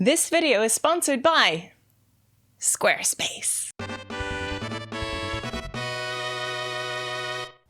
This video is sponsored by Squarespace.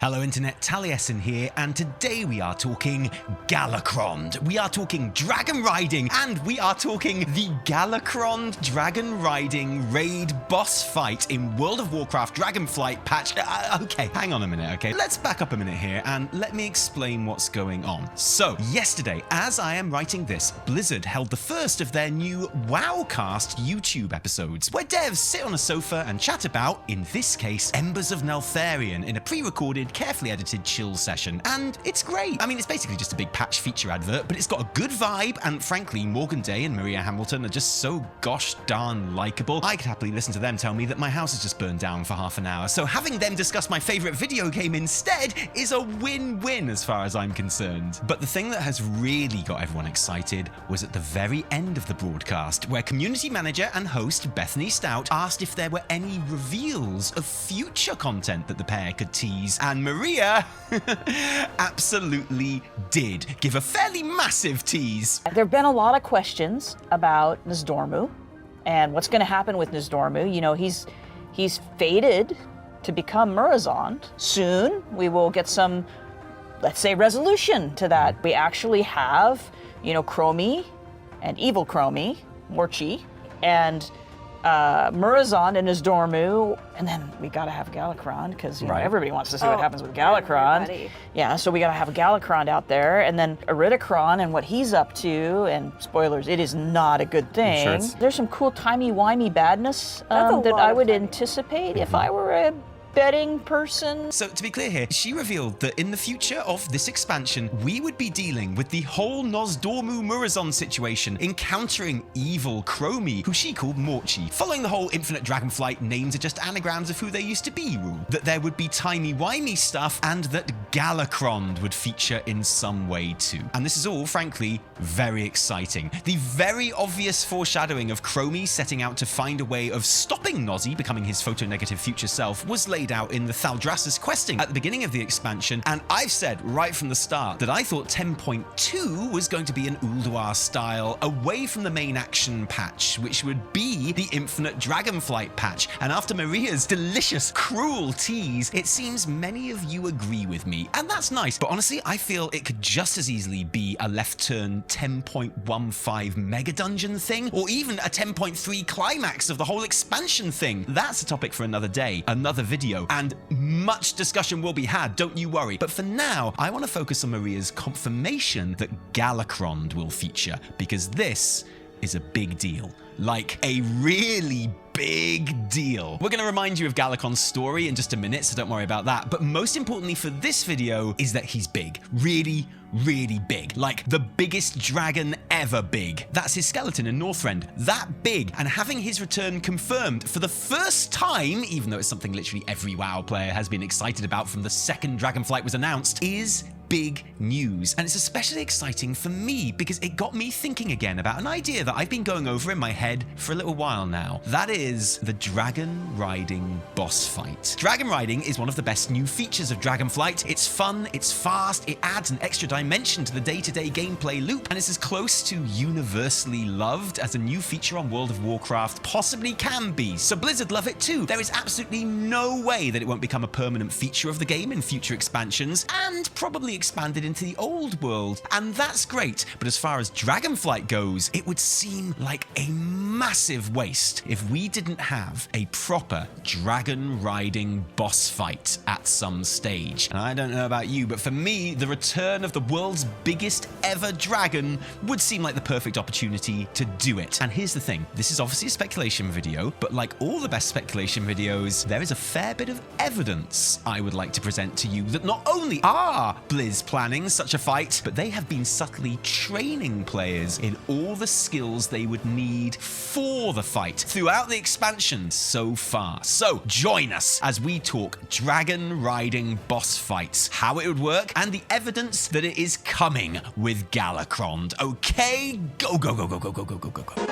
Hello Internet, Taliesin here, and today we are talking Galakrond. We are talking Dragonriding, and we are talking the Galakrond Dragonriding raid boss fight in World of Warcraft Dragonflight patch. Okay, hang on a minute, okay? Let's back up a minute here and let me explain what's going on. So, yesterday, as I am writing this, Blizzard held the first of their new Wowcast YouTube episodes, where devs sit on a sofa and chat about, in this case, Embers of Neltharion in a pre-recorded, carefully edited chill session, and it's great. I mean, it's basically just a big patch feature advert, but it's got a good vibe, and frankly, Morgan Day and Maria Hamilton are just so gosh darn likable. I could happily listen to them tell me that my house has just burned down for half an hour, so having them discuss my favorite video game instead is a win-win as far as I'm concerned. But the thing that has really got everyone excited was at the very end of the broadcast, where community manager and host Bethany Stout asked if there were any reveals of future content that the pair could tease, and Maria absolutely did give a fairly massive tease. There have been a lot of questions about Nozdormu and what's going to happen with Nozdormu. You know, he's fated to become Murorozond. Soon we will get some, let's say, resolution to that. We actually have, you know, Chromie and evil Chromie, Morchi, and Murorozond and Nozdormu, and then we gotta have Galakrond, because you know, everybody wants to see what happens with Galakrond. Everybody. Yeah, so we gotta have Galakrond out there, and then Evitel and what he's up to, and spoilers, it is not a good thing. Sure There's some cool timey-wimey badness That's a that lot I of would timey. anticipate if I were a betting person. So to be clear here, she revealed that in the future of this expansion, we would be dealing with the whole Nozdormu Murorozond situation, encountering evil Chromie, who she called Morchi, following the whole Infinite Dragonflight names are just anagrams of who they used to be rule, that there would be timey-wimey stuff, and that Galakrond would feature in some way too. And this is all, frankly, very exciting. The very obvious foreshadowing of Chromie setting out to find a way of stopping Nozzy becoming his photonegative future self was laid out in the Thaldraszus questing at the beginning of the expansion, and I've said right from the start that I thought 10.2 was going to be an Ulduar style away from the main action patch, which would be the Infinite Dragonflight patch. And after Maria's delicious, cruel tease, it seems many of you agree with me, and that's nice. But honestly, I feel it could just as easily be a left turn 10.15 mega dungeon thing, or even a 10.3 climax of the whole expansion thing. That's a topic for another day, another video, and much discussion will be had, don't you worry. But for now, I want to focus on Maria's confirmation that Galakrond will feature, because this is a big deal. Like a really big deal. We're going to remind you of Galakrond's story in just a minute, so don't worry about that. But most importantly for this video is that he's big. Really, really big. Like the biggest dragon ever big. That's his skeleton in Northrend. That big. And having his return confirmed for the first time, even though it's something literally every WoW player has been excited about from the second Dragonflight was announced, is big news. And it's especially exciting for me because it got me thinking again about an idea that I've been going over in my head for a little while now. That is the Dragonriding boss fight. Dragonriding is one of the best new features of Dragonflight. It's fun, it's fast, it adds an extra dimension to the day-to-day gameplay loop, and it's as close to universally loved as a new feature on World of Warcraft possibly can be. So Blizzard love it too. There is absolutely no way that it won't become a permanent feature of the game in future expansions, and probably expanded into the old world, and that's great. But as far as Dragonflight goes, it would seem like a massive waste if we didn't have a proper Dragonriding boss fight at some stage. And I don't know about you, but for me, the return of the world's biggest ever dragon would seem like the perfect opportunity to do it. And here's the thing, this is obviously a speculation video, but like all the best speculation videos, there is a fair bit of evidence I would like to present to you that not only are Blizz planning such a fight, but they have been subtly training players in all the skills they would need for the fight throughout the expansion so far. So join us as we talk Dragonriding boss fights, how it would work, and the evidence that it is coming with Galakrond. Okay, go, go, go, go, go, go, go, go, go, go.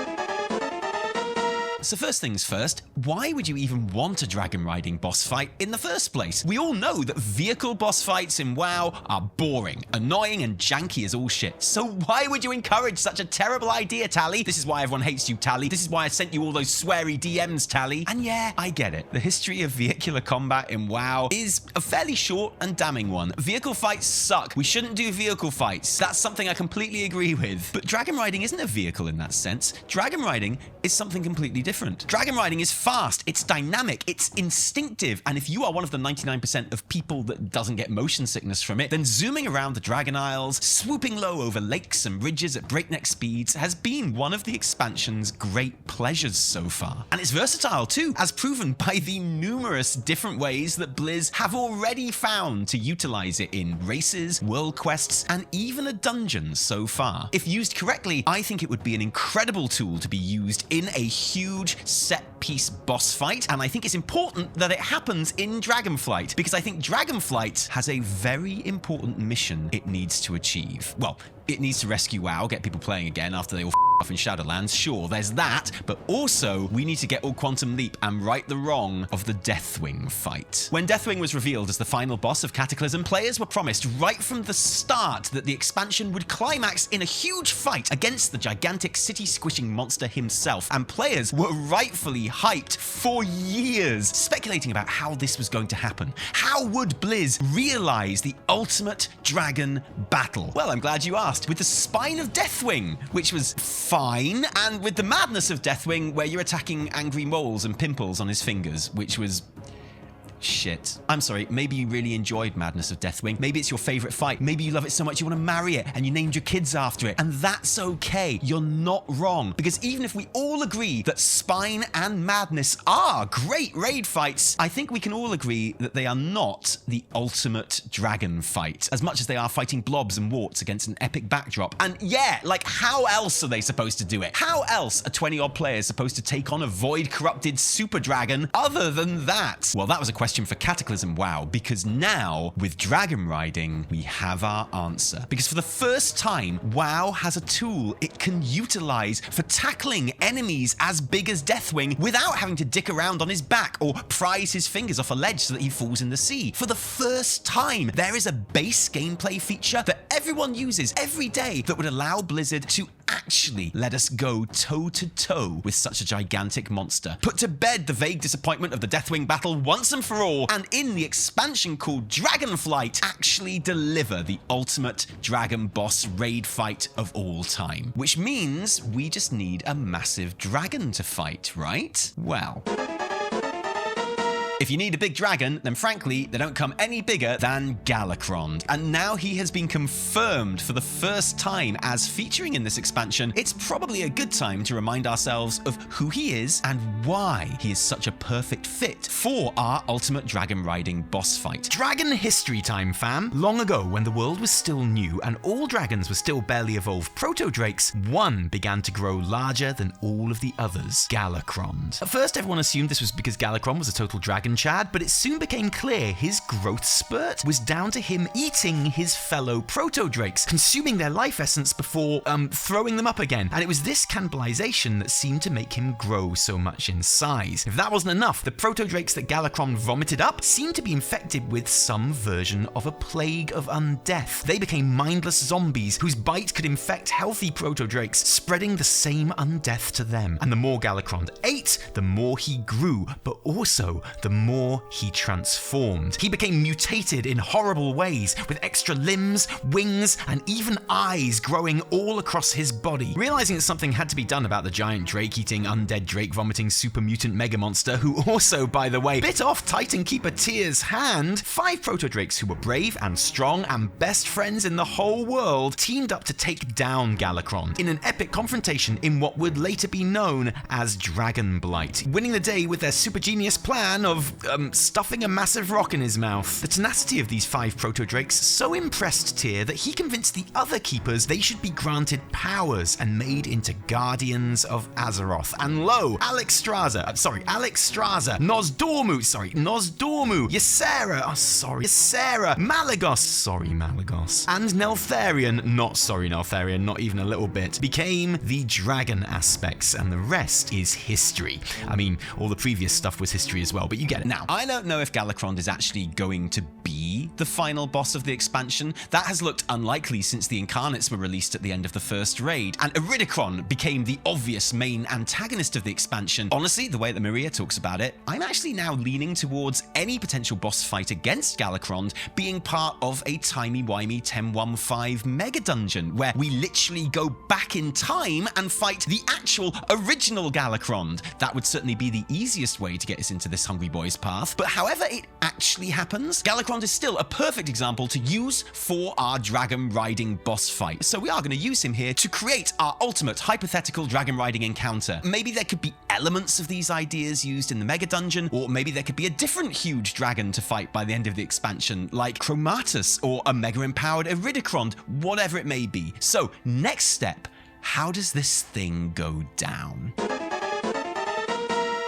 So first things first, why would you even want a dragon riding boss fight in the first place? We all know that vehicle boss fights in WoW are boring, annoying, and janky as all shit. So why would you encourage such a terrible idea, Tally? This is why everyone hates you, Tally. This is why I sent you all those sweary DMs, Tally. And yeah, I get it. The history of vehicular combat in WoW is a fairly short and damning one. Vehicle fights suck. We shouldn't do vehicle fights. That's something I completely agree with. But dragon riding isn't a vehicle in that sense. Dragon riding is something completely different. Dragon riding is fast, it's dynamic, it's instinctive, and if you are one of the 99% of people that doesn't get motion sickness from it, then zooming around the Dragon Isles, swooping low over lakes and ridges at breakneck speeds has been one of the expansion's great pleasures so far. And it's versatile too, as proven by the numerous different ways that Blizz have already found to utilize it in races, world quests, and even a dungeon so far. If used correctly, I think it would be an incredible tool to be used in a huge set-piece boss fight, and I think it's important that it happens in Dragonflight, because I think Dragonflight has a very important mission it needs to achieve. Well, it needs to rescue WoW, get people playing again after they all off in Shadowlands, sure, there's that, but also we need to get all Quantum Leap and right the wrong of the Deathwing fight. When Deathwing was revealed as the final boss of Cataclysm, players were promised right from the start that the expansion would climax in a huge fight against the gigantic city-squishing monster himself, and players were rightfully hyped for years, speculating about how this was going to happen. How would Blizz realize the ultimate dragon battle? Well, I'm glad you asked. With the spine of Deathwing, which was fine, and with the madness of Deathwing, where you're attacking angry moles and pimples on his fingers, which was shit. I'm sorry, maybe you really enjoyed Madness of Deathwing. Maybe it's your favorite fight. Maybe you love it so much you want to marry it and you named your kids after it. And that's okay. You're not wrong. Because even if we all agree that Spine and Madness are great raid fights, I think we can all agree that they are not the ultimate dragon fight, as much as they are fighting blobs and warts against an epic backdrop. And yeah, like, how else are they supposed to do it? How else are 20-odd players supposed to take on a void-corrupted super dragon other than that? Well, that was a question for Cataclysm WoW, because now, with Dragon Riding, we have our answer. Because for the first time, WoW has a tool it can utilize for tackling enemies as big as Deathwing without having to dick around on his back or prise his fingers off a ledge so that he falls in the sea. For the first time, there is a base gameplay feature that everyone uses every day that would allow Blizzard to actually let us go toe-to-toe with such a gigantic monster. Put to bed the vague disappointment of the Deathwing battle once and for all, and in the expansion called Dragonflight, actually deliver the ultimate dragon boss raid fight of all time. Which means we just need a massive dragon to fight, right? Well, if you need a big dragon, then frankly, they don't come any bigger than Galakrond. And now he has been confirmed for the first time as featuring in this expansion. It's probably a good time to remind ourselves of who he is and why he is such a perfect fit for our ultimate dragon riding boss fight. Dragon history time, fam. Long ago, when the world was still new and all dragons were still barely evolved proto-drakes, one began to grow larger than all of the others, Galakrond. At first, everyone assumed this was because Galakrond was a total dragon chad, but it soon became clear his growth spurt was down to him eating his fellow proto-drakes, consuming their life essence before throwing them up again. And it was this cannibalization that seemed to make him grow so much in size. If that wasn't enough, the proto-drakes that Galakrond vomited up seemed to be infected with some version of a plague of undeath. They became mindless zombies whose bite could infect healthy proto-drakes, spreading the same undeath to them. And the more Galakrond ate, the more he grew, but also the more he transformed. He became mutated in horrible ways, with extra limbs, wings, and even eyes growing all across his body. Realizing that something had to be done about the giant drake-eating, undead drake-vomiting super mutant mega monster, who also, by the way, bit off Titan Keeper Tyr's hand, 5 proto-drakes who were brave and strong and best friends in the whole world teamed up to take down Galakrond in an epic confrontation in what would later be known as Dragon Blight, winning the day with their super genius plan of of stuffing a massive rock in his mouth. The tenacity of these 5 proto-drakes so impressed Tyr that he convinced the other keepers they should be granted powers and made into guardians of Azeroth. And lo, Alex Straza, Nozdormu, Ysera, Malagos, and Neltharion, not even a little bit, became the dragon aspects, and the rest is history. I mean, all the previous stuff was history as well, but you get it. Now, I don't know if Galakrond is actually going to be the final boss of the expansion. That has looked unlikely since the Incarnates were released at the end of the first raid, and Iridikron became the obvious main antagonist of the expansion. Honestly, the way that Maria talks about it, I'm actually now leaning towards any potential boss fight against Galakrond being part of a timey-wimey 10-1-5 mega dungeon, where we literally go back in time and fight the actual original Galakrond. That would certainly be the easiest way to get us into this Hungry Boys path, but however it actually happens, Galakrond is still a perfect example to use for our dragon riding boss fight. So we are going to use him here to create our ultimate hypothetical dragon riding encounter. Maybe there could be elements of these ideas used in the mega dungeon, or maybe there could be a different huge dragon to fight by the end of the expansion, like Chromatus or a mega empowered Iridikron, whatever it may be. So next step, how does this thing go down?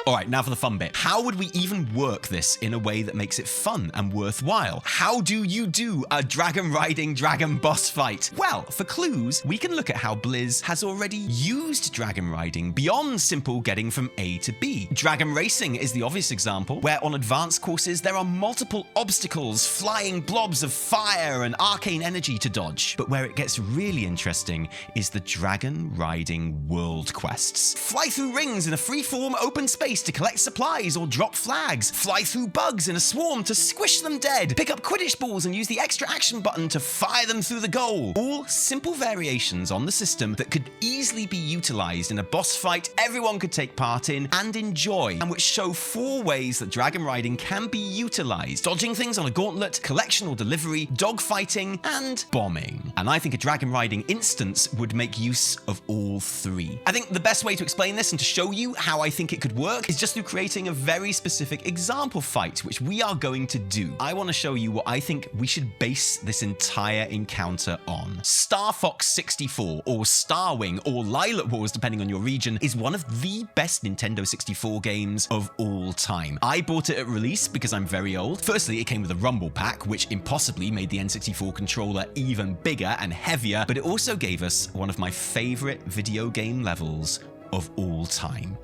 All right, now for the fun bit. How would we even work this in a way that makes it fun and worthwhile? How do you do a dragon riding dragon boss fight? Well, for clues, we can look at how Blizz has already used dragon riding beyond simple getting from A to B. Dragon racing is the obvious example, where on advanced courses there are multiple obstacles, flying blobs of fire and arcane energy to dodge. But where it gets really interesting is the dragon riding world quests. Fly through rings in a free-form open space to collect supplies or drop flags, fly through bugs in a swarm to squish them dead, pick up Quidditch balls and use the extra action button to fire them through the goal. All simple variations on the system that could easily be utilized in a boss fight everyone could take part in and enjoy, and which show 4 ways that dragon riding can be utilized: dodging things on a gauntlet, collection or delivery, dogfighting, and bombing. And I think a dragon riding instance would make use of all 3. I think the best way to explain this and to show you how I think it could work is just through creating a very specific example fight, which we are going to do. I want to show you what I think we should base this entire encounter on. Starfox 64, or Starwing, or Lilac Wars, depending on your region, is one of the best Nintendo 64 games of all time. I bought it at release because I'm very old. Firstly, it came with a Rumble Pack, which impossibly made the N64 controller even bigger and heavier, but it also gave us one of my favorite video game levels of all time: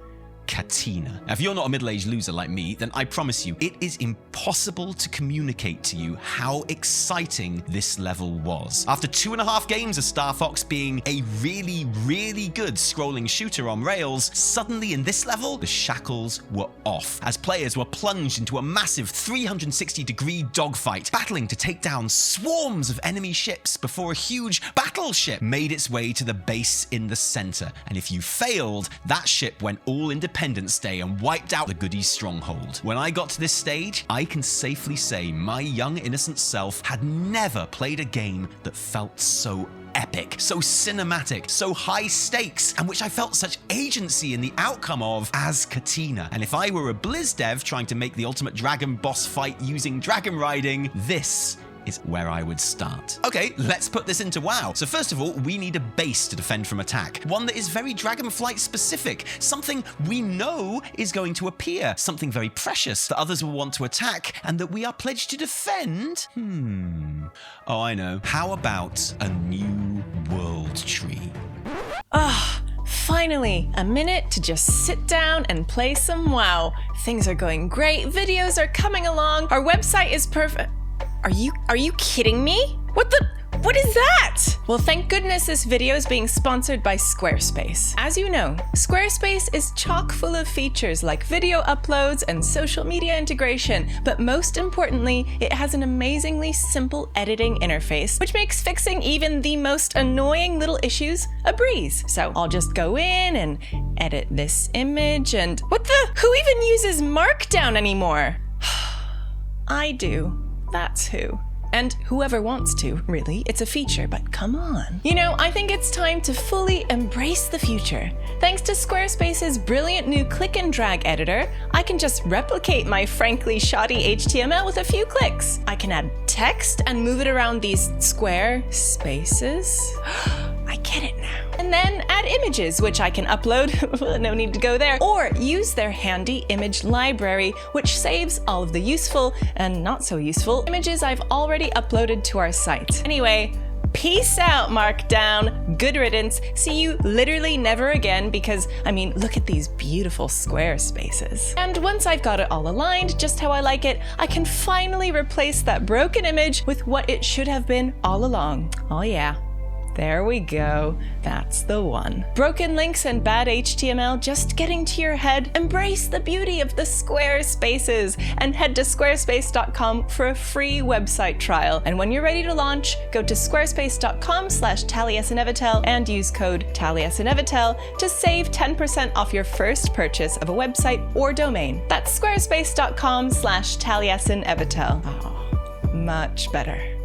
Katina. Now, if you're not a middle-aged loser like me, then I promise you, it is impossible to communicate to you how exciting this level was. After 2.5 games of Starfox being a really, really good scrolling shooter on rails, suddenly in this level, the shackles were off, as players were plunged into a massive 360-degree dogfight, battling to take down swarms of enemy ships before a huge battleship made its way to the base in the center. And if you failed, that ship went all Independence Day and wiped out the Goodies' stronghold. When I got to this stage, I can safely say my young innocent self had never played a game that felt so epic, so cinematic, so high stakes, and which I felt such agency in the outcome of as Katina. And if I were a Blizz dev trying to make the ultimate dragon boss fight using dragon riding, this is where I would start. Okay, let's put this into WoW. So first of all, we need a base to defend from attack. One that is very Dragonflight specific. Something we know is going to appear. Something very precious that others will want to attack and that we are pledged to defend. Oh, I know. How about a new world tree? Finally, a minute to just sit down and play some WoW. Things are going great. Videos are coming along. Our website is perfect. Are you kidding me? What is that? Well, thank goodness this video is being sponsored by Squarespace. As you know, Squarespace is chock full of features like video uploads and social media integration, but most importantly, it has an amazingly simple editing interface, which makes fixing even the most annoying little issues a breeze. So I'll just go in and edit this image and who even uses Markdown anymore? I do. That's who. And whoever wants to, really. It's a feature, but come on. You know, I think it's time to fully embrace the future. Thanks to Squarespace's brilliant new click and drag editor, I can just replicate my frankly shoddy HTML with a few clicks. I can add text and move it around these square spaces. I get it now. And then add images, which I can upload, no need to go there, or use their handy image library, which saves all of the useful and not so useful images I've already uploaded to our site. Anyway, peace out, Markdown. Good riddance. See you literally never again because, I mean, look at these beautiful square spaces. And once I've got it all aligned just how I like it, I can finally replace that broken image with what it should have been all along. Oh yeah. There we go. That's the one. Broken links and bad HTML just getting to your head? Embrace the beauty of the square spaces and head to squarespace.com for a free website trial. And when you're ready to launch, go to squarespace.com/Taliesin and use code Taliesin to save 10% off your first purchase of a website or domain. That's squarespace.com/Taliesin. Oh, much better.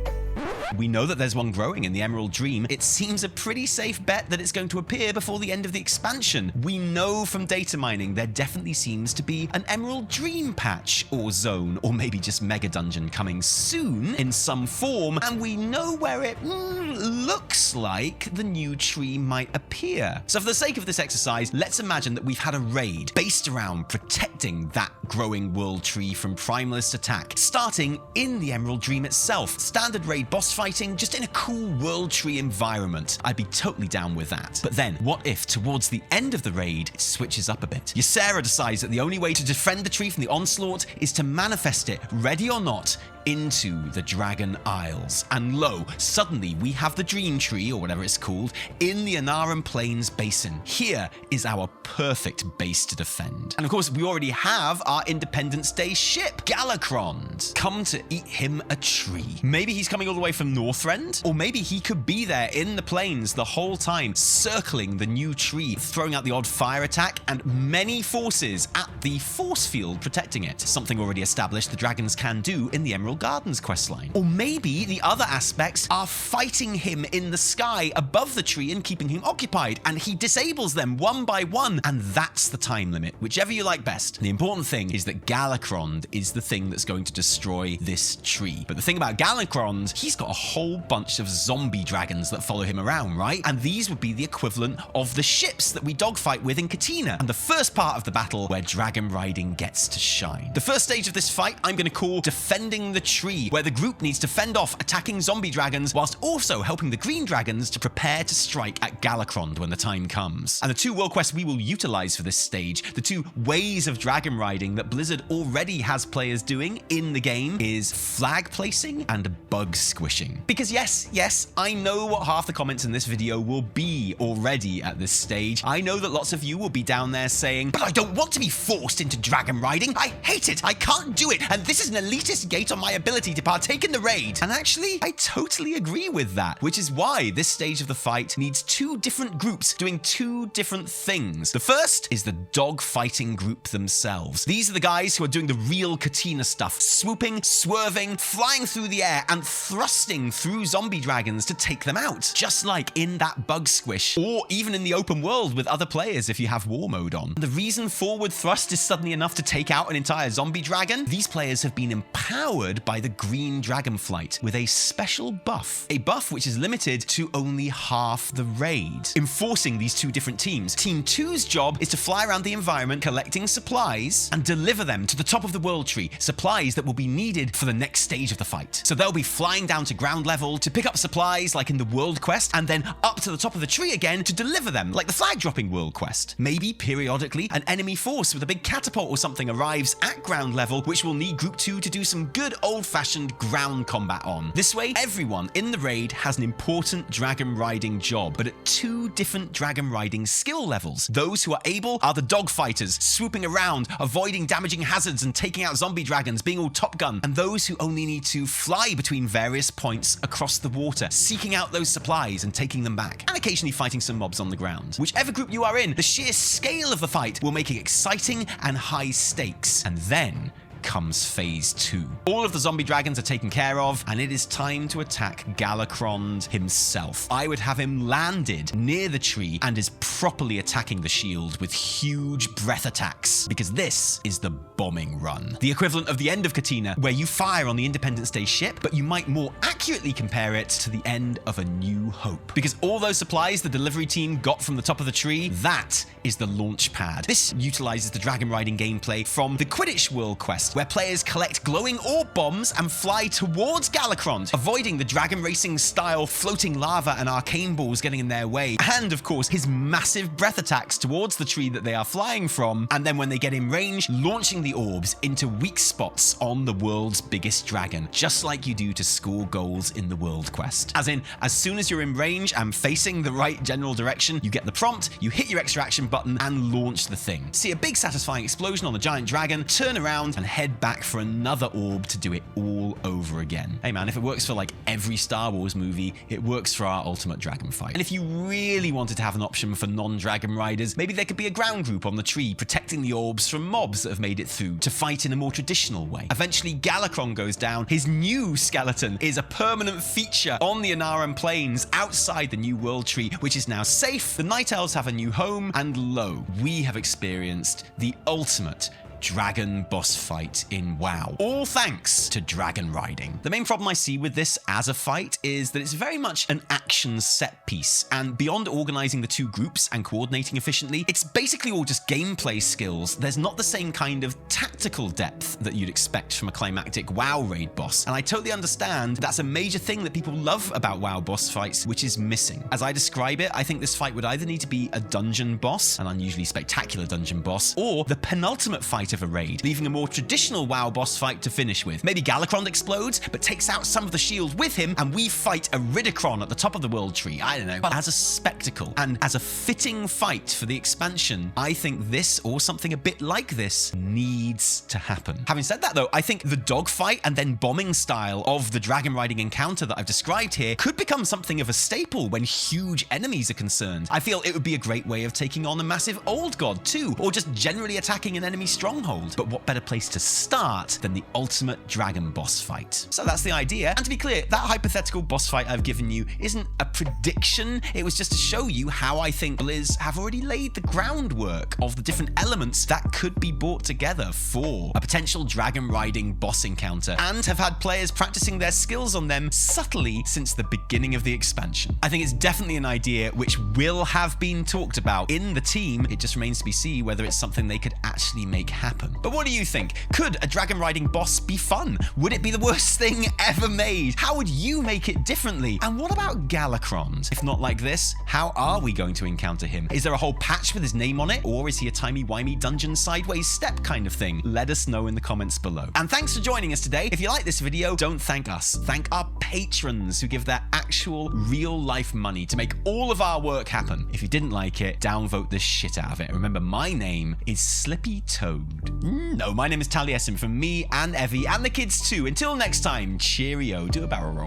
We know that there's one growing in the Emerald Dream. It seems a pretty safe bet that it's going to appear before the end of the expansion. We know from data mining there definitely seems to be an Emerald Dream patch or zone, or maybe just Mega Dungeon coming soon in some form, and we know where it looks like the new tree might appear. So for the sake of this exercise, let's imagine that we've had a raid based around protecting that growing world tree from primalist attack, starting in the Emerald Dream itself. Standard raid boss fighting, just in a cool world tree environment. I'd be totally down with that. But then, what if towards the end of the raid, it switches up a bit? Ysera decides that the only way to defend the tree from the onslaught is to manifest it, ready or not, into the Dragon Isles. And lo, suddenly we have the Dream Tree, or whatever it's called, in the Anaran Plains Basin. Here is our perfect base to defend. And of course, we already have our Independence Day ship, Galakrond. Come to eat him a tree. Maybe he's coming all the way from Northrend, or maybe he could be there in the plains the whole time, circling the new tree, throwing out the odd fire attack, and many forces at the force field protecting it. Something already established the dragons can do in the Emerald Gardens questline. Or maybe the other aspects are fighting him in the sky above the tree and keeping him occupied, and he disables them one by one, and that's the time limit, whichever you like best. The important thing is that Galakrond is the thing that's going to destroy this tree. But the thing about Galakrond, he's got a whole bunch of zombie dragons that follow him around, right? And these would be the equivalent of the ships that we dogfight with in Katina, and the first part of the battle where Dragonriding gets to shine. The first stage of this fight I'm going to call Defending the Tree, where the group needs to fend off attacking zombie dragons whilst also helping the green dragons to prepare to strike at Galakrond when the time comes. And the two world quests we will utilize for this stage, the two ways of dragon riding that Blizzard already has players doing in the game, is flag placing and bug squishing. Because yes, I know what half the comments in this video will be already at this stage. I know that lots of you will be down there saying, but I don't want to be forced into dragon riding. I hate it. I can't do it. And this is an elitist gate on my ability to partake in the raid. And actually, I totally agree with that, which is why this stage of the fight needs two different groups doing two different things. The first is the dog fighting group themselves. These are the guys who are doing the real Katina stuff, swooping, swerving, flying through the air, and thrusting through zombie dragons to take them out, just like in that bug squish, or even in the open world with other players if you have war mode on. The reason forward thrust is suddenly enough to take out an entire zombie dragon, these players have been empowered by the green dragonflight with a special buff, a buff which is limited to only half the raid, enforcing these two different teams. Team 2's job is to fly around the environment collecting supplies and deliver them to the top of the world tree, supplies that will be needed for the next stage of the fight. So they'll be flying down to ground level to pick up supplies like in the world quest, and then up to the top of the tree again to deliver them like the flag dropping world quest. Maybe periodically an enemy force with a big catapult or something arrives at ground level, which will need group 2 to do some good old-fashioned ground combat on. This way, everyone in the raid has an important dragon riding job, but at two different dragon riding skill levels. Those who are able are the dog fighters, swooping around, avoiding damaging hazards and taking out zombie dragons, being all Top Gun, and those who only need to fly between various points across the water, seeking out those supplies and taking them back, and occasionally fighting some mobs on the ground. Whichever group you are in, the sheer scale of the fight will make it exciting and high stakes. And then comes phase 2. All of the zombie dragons are taken care of, and it is time to attack Galakrond himself. I would have him landed near the tree and is properly attacking the shield with huge breath attacks, because this is the bombing run. The equivalent of the end of Katina, where you fire on the Independence Day ship, but you might more accurately compare it to the end of A New Hope. Because all those supplies the delivery team got from the top of the tree, that is the launch pad. This utilizes the Dragonriding gameplay from the Quidditch World quest, where players collect glowing orb bombs and fly towards Galakrond, avoiding the dragon racing style floating lava and arcane balls getting in their way, and of course his massive breath attacks towards the tree that they are flying from, and then when they get in range, launching the orbs into weak spots on the world's biggest dragon, just like you do to score goals in the world quest. As in, as soon as you're in range and facing the right general direction, you get the prompt, you hit your extra action button and launch the thing. See a big satisfying explosion on the giant dragon, turn around and head back for another orb to do it all over again. Hey man, if it works for like every Star Wars movie, it works for our ultimate dragon fight. And if you really wanted to have an option for non-dragon riders, maybe there could be a ground group on the tree protecting the orbs from mobs that have made it through to fight in a more traditional way. Eventually Galakrond goes down. His new skeleton is a permanent feature on the Anaran Plains outside the New World Tree, which is now safe. The Night Elves have a new home, and lo, we have experienced the ultimate dragon boss fight in WoW, all thanks to Dragonriding. The main problem I see with this as a fight is that it's very much an action set piece, and beyond organizing the two groups and coordinating efficiently, it's basically all just gameplay skills. There's not the same kind of tactical depth that you'd expect from a climactic WoW raid boss, and I totally understand that's a major thing that people love about WoW boss fights, which is missing. As I describe it, I think this fight would either need to be a dungeon boss, an unusually spectacular dungeon boss, or the penultimate fight of a raid, leaving a more traditional WoW boss fight to finish with. Maybe Galakrond explodes, but takes out some of the shield with him, and we fight a Ridicron at the top of the world tree. I don't know. But as a spectacle, and as a fitting fight for the expansion, I think this, or something a bit like this, needs to happen. Having said that though, I think the dogfight and then bombing style of the Dragonriding encounter that I've described here could become something of a staple when huge enemies are concerned. I feel it would be a great way of taking on a massive old god too, or just generally attacking an enemy stronghold. But what better place to start than the ultimate dragon boss fight? So that's the idea. And to be clear, that hypothetical boss fight I've given you isn't a prediction. It was just to show you how I think Blizz have already laid the groundwork of the different elements that could be brought together for a potential Dragonriding boss encounter, and have had players practicing their skills on them subtly since the beginning of the expansion. I think it's definitely an idea which will have been talked about in the team. It just remains to be seen whether it's something they could actually make happen. But what do you think? Could a Dragonriding boss be fun? Would it be the worst thing ever made? How would you make it differently? And what about Galakrond? If not like this, how are we going to encounter him? Is there a whole patch with his name on it? Or is he a timey-wimey dungeon sideways step kind of thing? Let us know in the comments below. And thanks for joining us today. If you like this video, don't thank us. Thank our patrons who give their actual real-life money to make all of our work happen. If you didn't like it, downvote the shit out of it. Remember, my name is Slippy Toad. No, my name is Taliesin, from me and Evie and the kids too. Until next time, cheerio. Do a barrel roll.